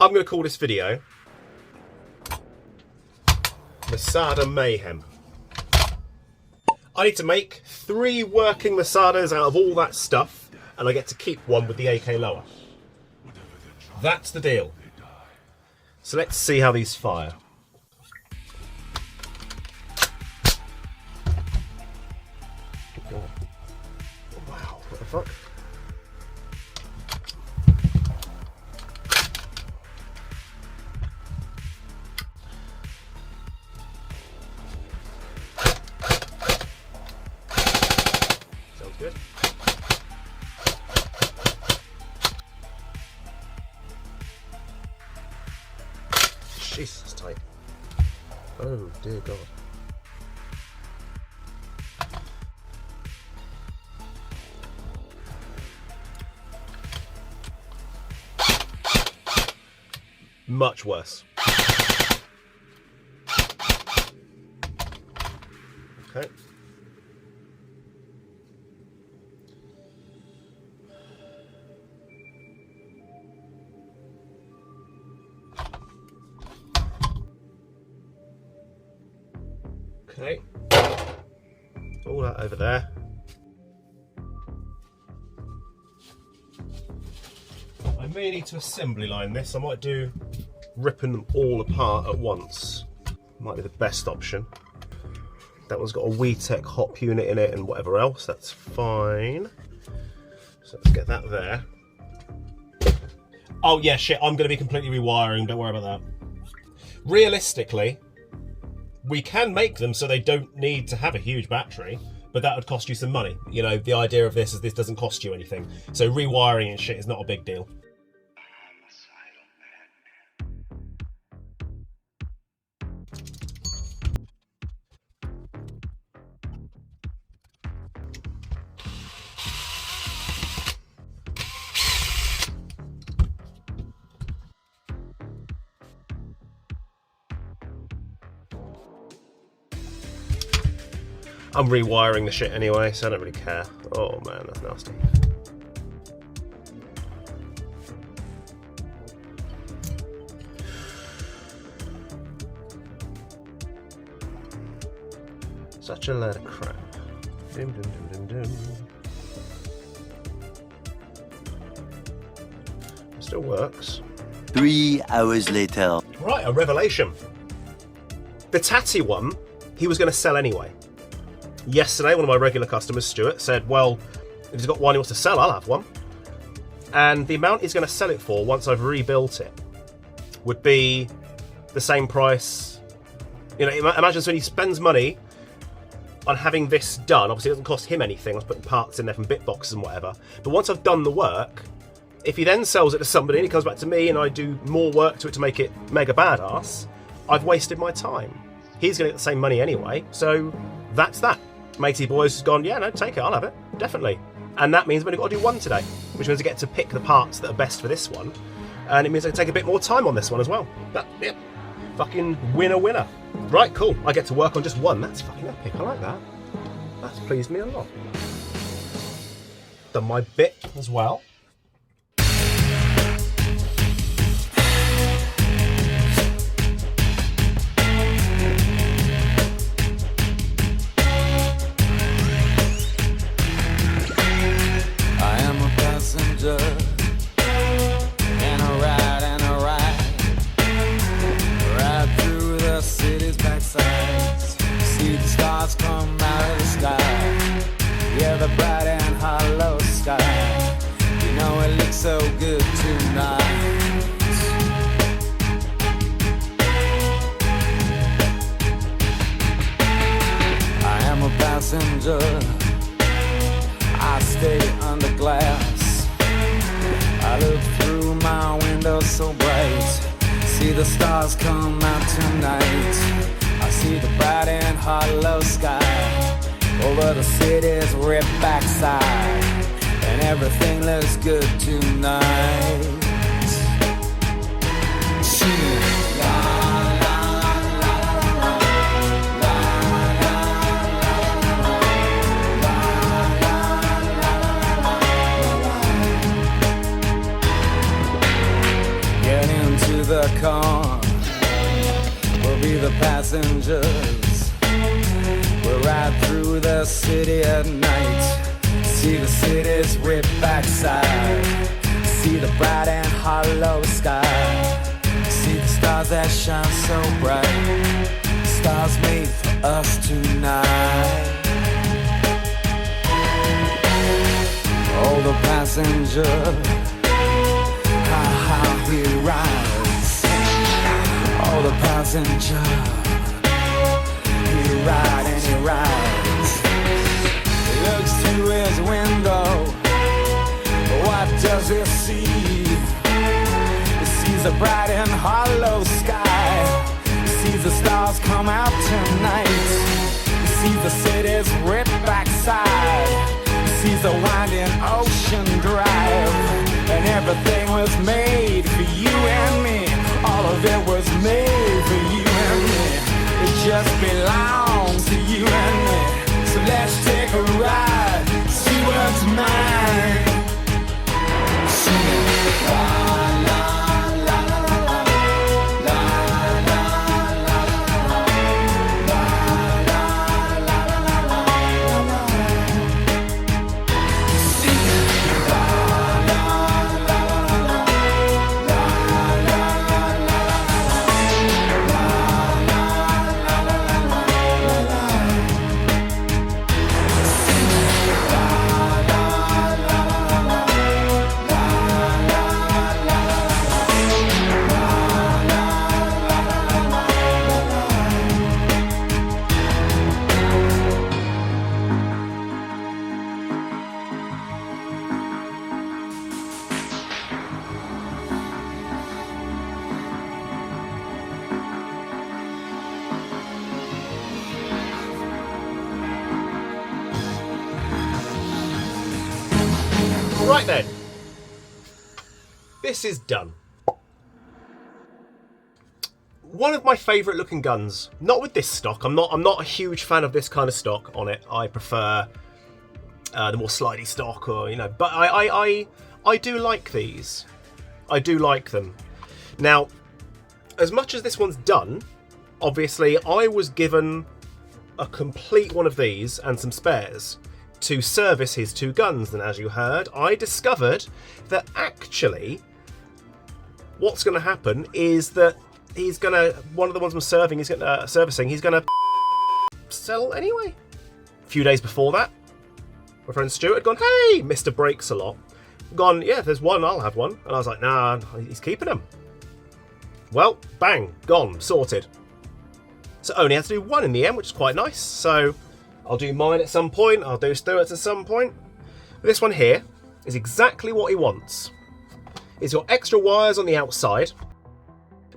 I'm going to call this video Masada Mayhem. I need to make 3 working Masadas out of all that stuff, and I get to keep one with the AK lower. That's the deal. So let's see how these fire. Oh, wow, what the fuck? Sounds good. Jesus, it's tight. Oh dear God. Much worse. Okay. Okay. All that over there. I may need to assembly line this. I might do ripping them all apart at once. Might be the best option. That one's got a WeTech hop unit in it and whatever else. That's fine. So let's get that there. Oh yeah, shit, I'm going to be completely rewiring. Don't worry about that. Realistically, we can make them so they don't need to have a huge battery, but that would cost you some money. You know, the idea of this is this doesn't cost you anything. So rewiring and shit is not a big deal. I'm rewiring the shit anyway, so I don't really care. Oh man, that's nasty. Such a load of crap. Dum, dum, dum, dum, dum. It still works. 3 hours later. Right, a revelation. The Tatty one, he was going to sell anyway. Yesterday, one of my regular customers, Stuart, said, well, if he's got one he wants to sell, I'll have one. And the amount he's going to sell it for once I've rebuilt it would be the same price. You know, imagine when he spends money on having this done. Obviously, it doesn't cost him anything. I was putting parts in there from bit boxes and whatever. But once I've done the work, if he then sells it to somebody and he comes back to me and I do more work to it to make it mega badass, I've wasted my time. He's going to get the same money anyway, so that's that. Matey Boys has gone, yeah, no, take it, I'll have it, definitely. And that means I've only got to do one today, which means I get to pick the parts that are best for this one, and it means I can take a bit more time on this one as well. But, yeah, fucking winner. Right, cool, I get to work on just one. That's fucking epic, I like that. That's pleased me a lot. Done my bit as well. And a ride through the city's backsides. See the stars come out of the sky. Yeah, the bright and hollow sky. You know it looks so good tonight. I am a passenger. I stay under glass. I look through my window so bright. See the stars come out tonight. I see the bright and hollow sky over the city's ripped backside, and everything looks good tonight. Get into the passengers will ride through the city at night. See the city's ripped backside. See the bright and hollow sky. See the stars that shine so bright. Stars made for us tonight. Oh, the passenger, how he rides. Oh, the passenger, he rides and he rides. He looks through his window. What does he see? He sees a bright and hollow sky. He sees the stars come out tonight. He sees the city's ripped backside. Sees the winding ocean drive, and everything was made for you and me. All of it was made for you and me. It just belongs to you and me. So let's take a ride, see what's mine. Sing it. La, la, la, la, la, la, la, la, la, la, la, la, la, la. Right then, this is done. One of my favourite looking guns. Not with this stock. I'm not a huge fan of this kind of stock on it. I prefer the more slidey stock, or But I do like these. I do like them. Now, as much as this one's done, obviously I was given a complete one of these and some spares to service his two guns, and as you heard, I discovered that actually what's going to happen is that one of the ones I'm servicing, he's going to sell anyway. A few days before that, my friend Stuart had gone, "Hey, Mr. Breaks a Lot." Gone, "Yeah, if there's one, I'll have one." And I was like, "Nah, he's keeping them." Well, bang, gone, sorted. So only had to do one in the end, which is quite nice. So I'll do mine at some point, I'll do Stuart's at some point. But this one here is exactly what he wants. It's got extra wires on the outside.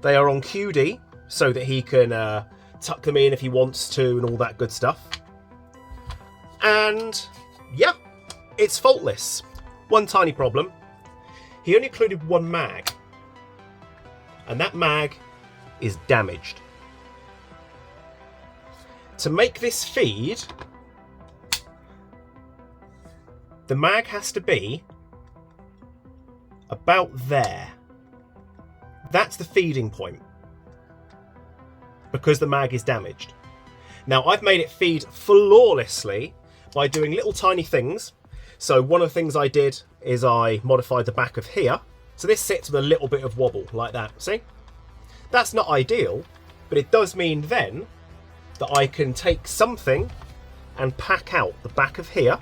They are on QD, so that he can tuck them in if he wants to and all that good stuff. And yeah, it's faultless. One tiny problem. He only included one mag. And that mag is damaged. To make this feed, the mag has to be about there. That's the feeding point, because the mag is damaged. Now, I've made it feed flawlessly by doing little tiny things. So one of the things I did is I modified the back of here. So this sits with a little bit of wobble like that, see? That's not ideal, but it does mean then that I can take something and pack out the back of here,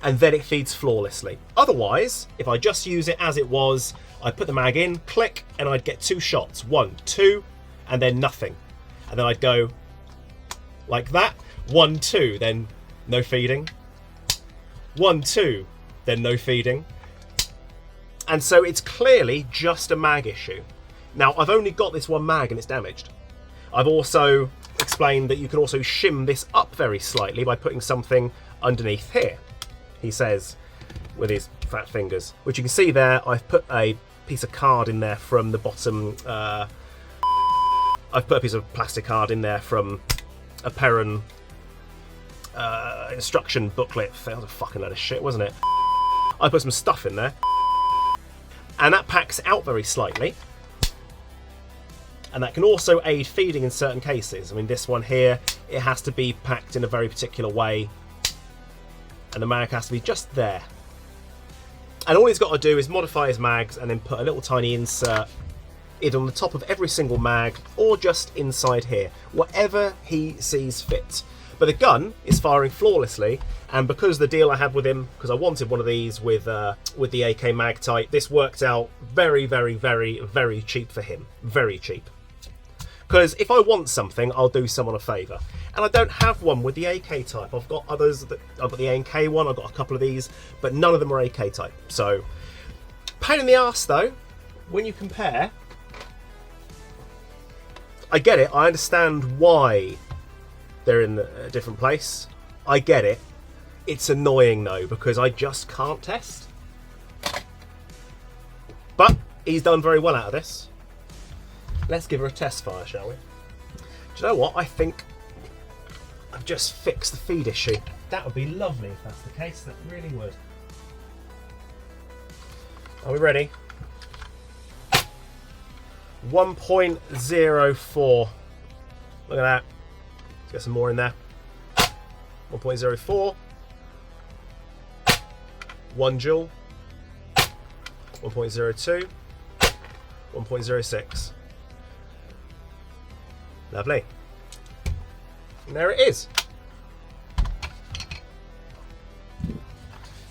and then it feeds flawlessly. Otherwise, if I just use it as it was, I put the mag in, click, and I'd get two shots. 1, 2, and then nothing. And then I'd go like that. 1, 2, then no feeding. 1, 2, then no feeding. And so it's clearly just a mag issue. Now, I've only got this one mag and it's damaged. I've also explained that you can also shim this up very slightly by putting something underneath here. He says with his fat fingers, which you can see there. I've put a piece of card in there from the bottom. I've put a piece of plastic card in there from a Perrin instruction booklet. That was a fucking load of shit, wasn't it? I put some stuff in there, and that packs out very slightly. And that can also aid feeding in certain cases. I mean, this one here, it has to be packed in a very particular way, and the mag has to be just there. And all he's got to do is modify his mags and then put a little tiny insert either on the top of every single mag or just inside here, whatever he sees fit. But the gun is firing flawlessly, and because the deal I had with him, because I wanted one of these with the AK mag type, this worked out very, very, very, very cheap for him. Very cheap. Because if I want something, I'll do someone a favour. And I don't have one with the AK type. I've got others. I've got the AK one, I've got a couple of these, but none of them are AK type. So, pain in the arse though, when you compare. I get it, I understand why they're in a different place. I get it. It's annoying though, because I just can't test. But he's done very well out of this. Let's give her a test fire, shall we? Do you know what? I think I've just fixed the feed issue. That would be lovely if that's the case. That really would. Are we ready? 1.04. Look at that. Let's get some more in there. 1.04. 1 joule. 1.02. 1.06. Lovely. And there it is.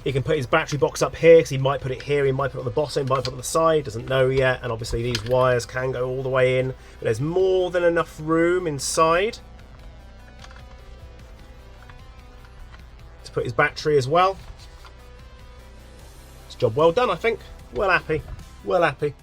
He can put his battery box up here, because he might put it here, he might put it on the bottom, he might put it on the side, doesn't know yet. And obviously these wires can go all the way in, but there's more than enough room inside to put his battery as well. It's a job well done, I think. Well happy. Well happy.